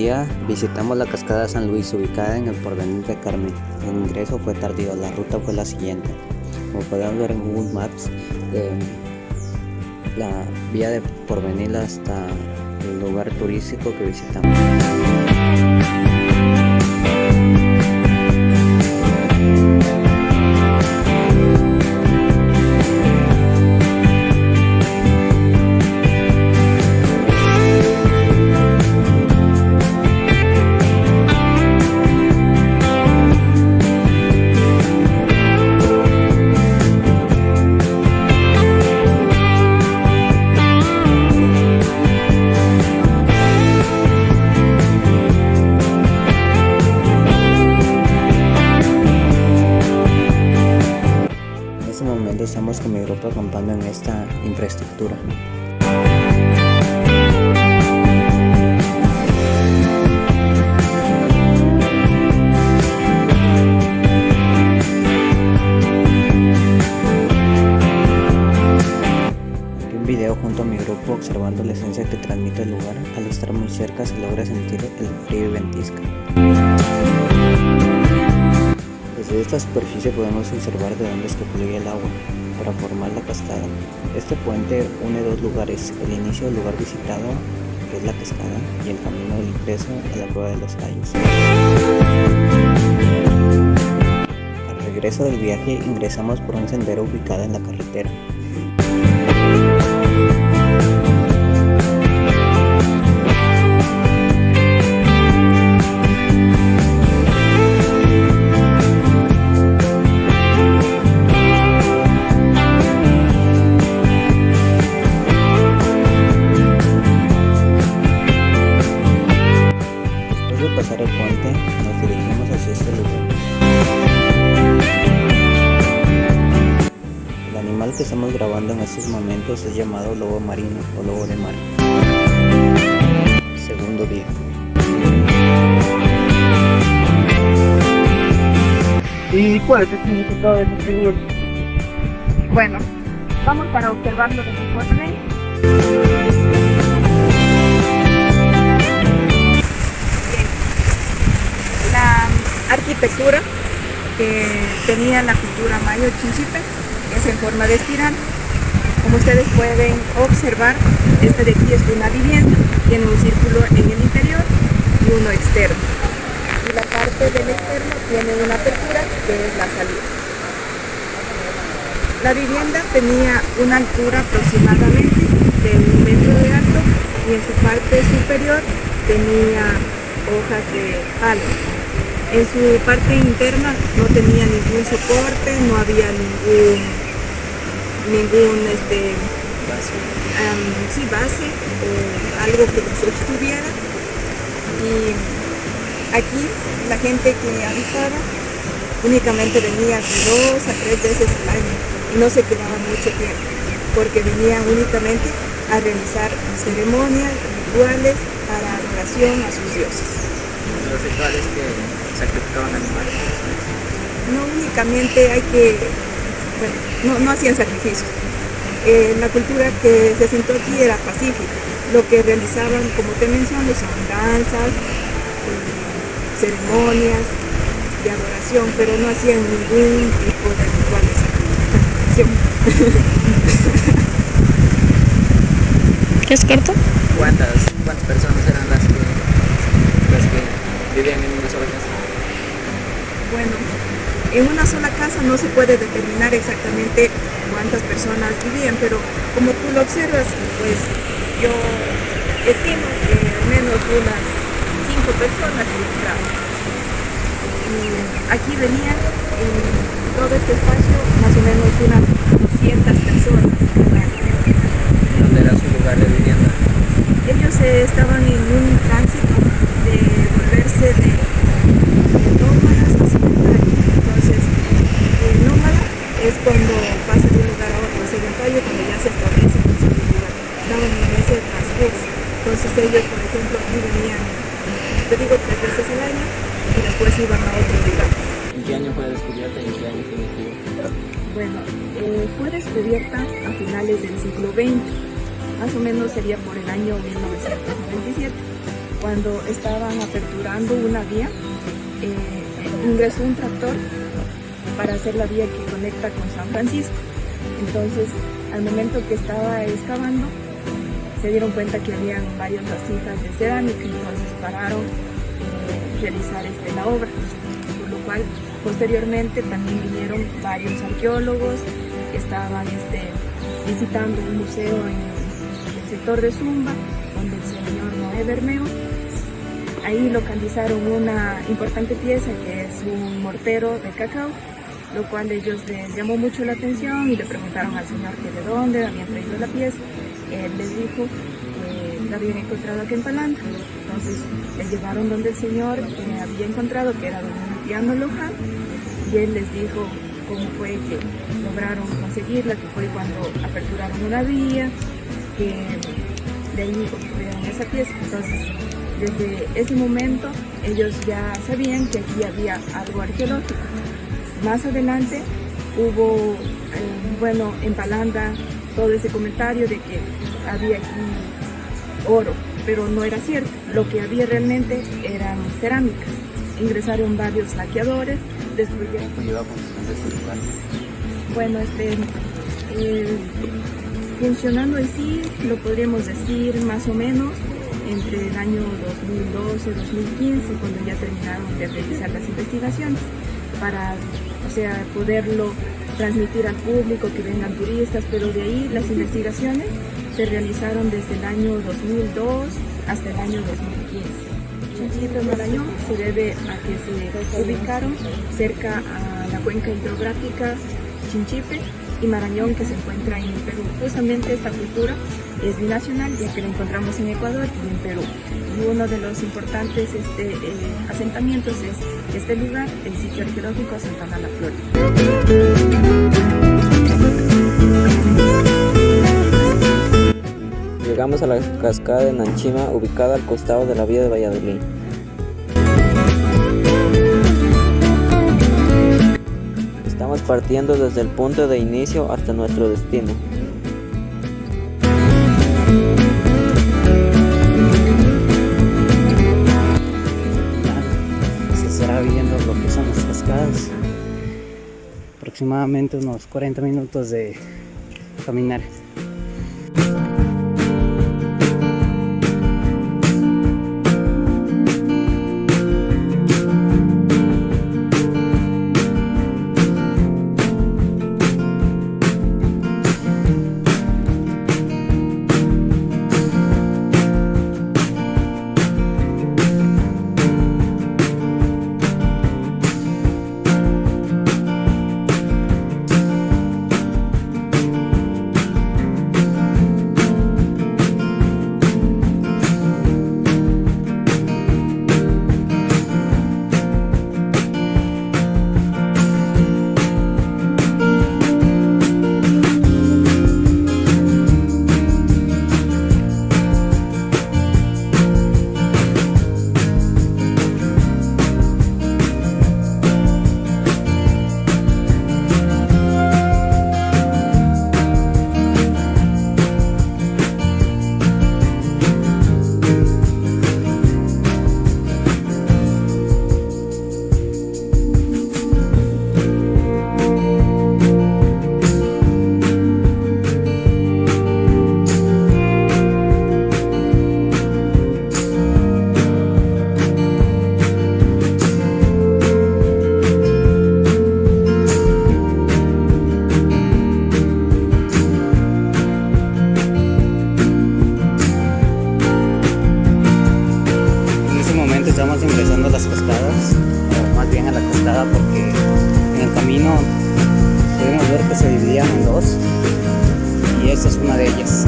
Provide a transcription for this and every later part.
día visitamos la cascada San Luis, ubicada en el Porvenir de Carmen. El ingreso fue tardío, la ruta fue la siguiente. Como podemos ver en Google Maps, la vía de Porvenir hasta el lugar turístico que visitamos. En este momento estamos con mi grupo acampando en esta infraestructura. Aquí un video junto a mi grupo observando la esencia que transmite el lugar. Al estar muy cerca se logra sentir el frío y ventisca. Desde esta superficie podemos observar de dónde es que fluye el agua para formar la cascada. Este puente une dos lugares, el inicio del lugar visitado, que es la cascada, y el camino del ingreso a la cueva de los tallos. Al regreso del viaje ingresamos por un sendero ubicado en la carretera. Pasar el puente, nos dirigimos hacia este lugar. El animal que estamos grabando en estos momentos es llamado lobo marino o lobo de mar. Segundo día. ¿Y cuál es el significado de ese señor? Bueno, vamos para observarlo de mejor manera. Arquitectura que tenía la cultura mayo chinchipe es en forma de espiral. Como ustedes pueden observar, esta de aquí es una vivienda, tiene un círculo en el interior y uno externo, y la parte del externo tiene una apertura que es la salida. La vivienda tenía una altura aproximadamente de 1 metro de alto y en su parte superior tenía hojas de palo. En su parte interna no tenía ningún soporte, no había ningún base o algo que lo sostuviera. Y aquí la gente que habitaba únicamente venía 2 a 3 veces al año y no se quedaba mucho tiempo, porque venía únicamente a realizar ceremonias, rituales para adoración a sus dioses. Los rituales que sacrificaban animales. No únicamente no hacían sacrificios. La cultura que se asentó aquí era pacífica. Lo que realizaban, como te menciono, son danzas, ceremonias de adoración, pero no hacían ningún tipo de ritual de sacrificación. ¿Qué es corto? ¿Cuántas personas eran las que vivían en una sola casa? Bueno, en una sola casa no se puede determinar exactamente cuántas personas vivían, pero como tú lo observas, pues yo estimo que al menos unas 5 personas entraban. Aquí venían en todo este espacio más o menos unas 200 personas. ¿Dónde era su lugar de vivienda? Ellos estaban en un tránsito de volverse de nómadas a sedentarios. Entonces, el nómada es cuando pasa de un lugar a otro, sedentario cuando ya se establece en ese lugar. Estaban en ese transcurso. Entonces ellos, por ejemplo, aquí venían, te digo, 3 veces al año y después iban a otro lugar. ¿En qué año fue descubierta y en qué año fue descubierta? Bueno, fue descubierta a finales del siglo XX. Más o menos sería por el año 1997. cuando estaban aperturando una vía, ingresó un tractor para hacer la vía que conecta con San Francisco. Entonces, al momento que estaba excavando, se dieron cuenta que habían varias vasijas de cerámica, entonces pararon realizar la obra, por lo cual posteriormente también vinieron varios arqueólogos que estaban visitando un museo en el sector de Zumba, donde el señor Noé Bermeo. Ahí localizaron una importante pieza que es un mortero de cacao, lo cual ellos les llamó mucho la atención y le preguntaron al señor que de dónde habían traído la pieza. Él les dijo que la habían encontrado aquí en Palanda. Entonces le llevaron donde el señor había encontrado, que era donde Piano Loján, y él les dijo cómo fue que lograron conseguirla, que fue cuando aperturaron una vía, que de ahí obtuvieron esa pieza. Entonces, desde ese momento ellos ya sabían que aquí había algo arqueológico. Más adelante hubo, en Palanda, todo ese comentario de que había aquí oro, pero no era cierto. Lo que había realmente eran cerámicas. Ingresaron varios saqueadores, destruyeron. ¿Cómo lleva construcción de este lugar? Bueno, funcionando en sí, lo podríamos decir más o menos entre el año 2012-2015, cuando ya terminaron de realizar las investigaciones, para poderlo transmitir al público, que vengan turistas, pero de ahí las investigaciones se realizaron desde el año 2002 hasta el año 2015. Chinchipe Marañón se debe a que se ubicaron cerca a la cuenca hidrográfica Chinchipe y Marañón, que se encuentra en Perú. Justamente esta cultura es binacional, ya que la encontramos en Ecuador y en Perú. Y uno de los importantes asentamientos es este lugar, el sitio arqueológico Santana La Flor. Llegamos a la cascada de Nanchima, ubicada al costado de la vía de Valladolid. Estamos partiendo desde el punto de inicio hasta nuestro destino. Se estará viendo lo que son las cascadas. Aproximadamente unos 40 minutos de caminar. Estamos ingresando a las cascadas, o más bien a la cascada, porque en el camino pudimos ver que se dividían en dos y esta es una de ellas.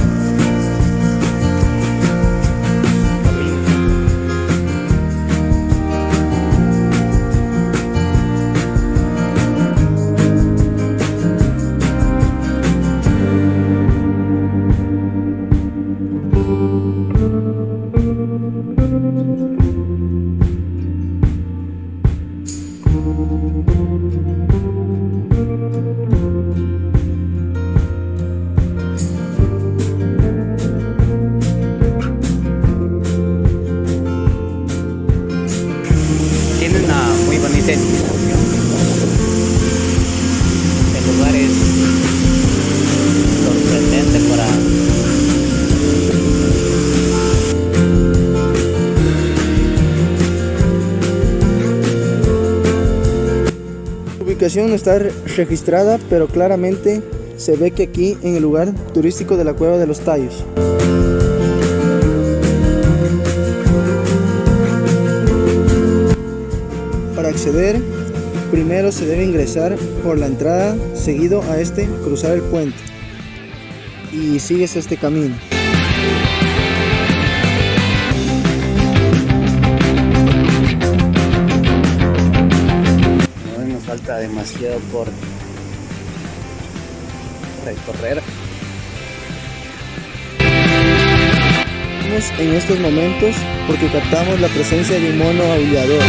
ubicación no está registrada, pero claramente se ve que aquí en el lugar turístico de la Cueva de los Tallos. Para acceder, primero se debe ingresar por la entrada, seguido a este cruzar el puente y sigues este camino. No nos falta demasiado por recorrer. Estamos en estos momentos porque captamos la presencia de un mono aullador.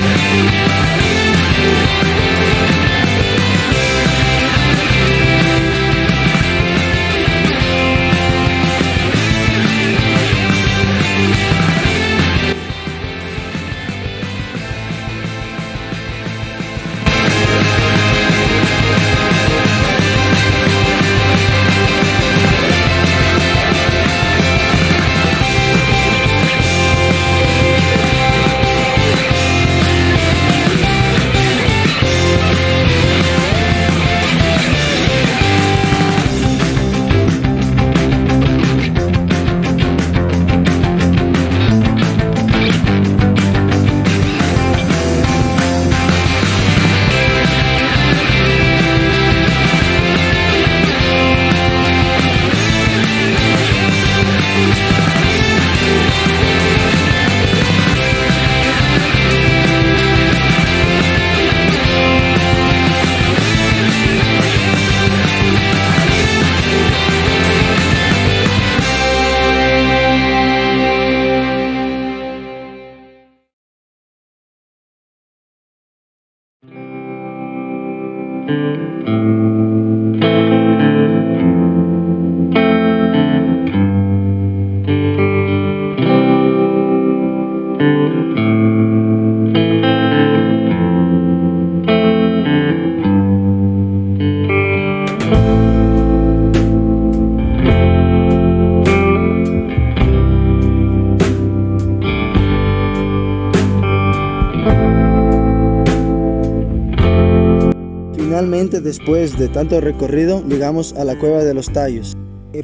Finalmente, después de tanto recorrido, llegamos a la Cueva de los Tallos.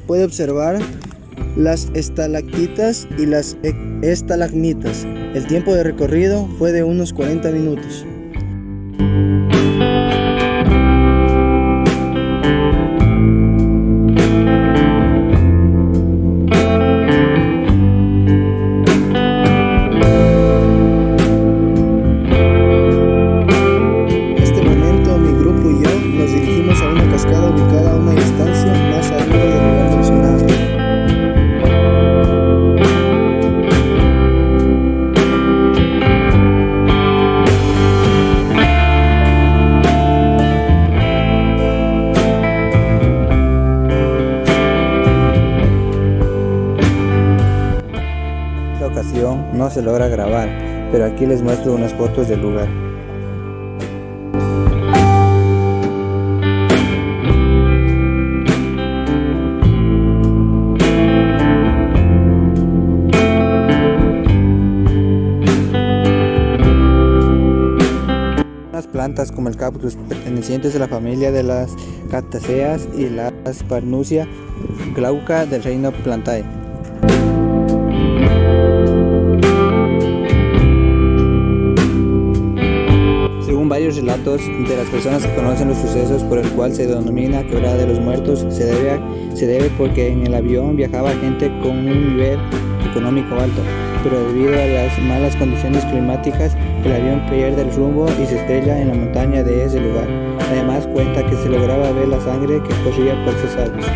Puede observar las estalactitas y las estalagmitas. El tiempo de recorrido fue de unos 40 minutos. No se logra grabar, pero aquí les muestro unas fotos del lugar. Unas plantas como el cactus pertenecientes a la familia de las Cactaceae y las Parnusia glauca del reino Plantae. Según varios relatos de las personas que conocen los sucesos por el cual se denomina Quebrada de los Muertos, se debe porque en el avión viajaba gente con un nivel económico alto, pero debido a las malas condiciones climáticas, el avión pierde el rumbo y se estrella en la montaña de ese lugar. Además cuenta que se lograba ver la sangre que corría por sus aguas.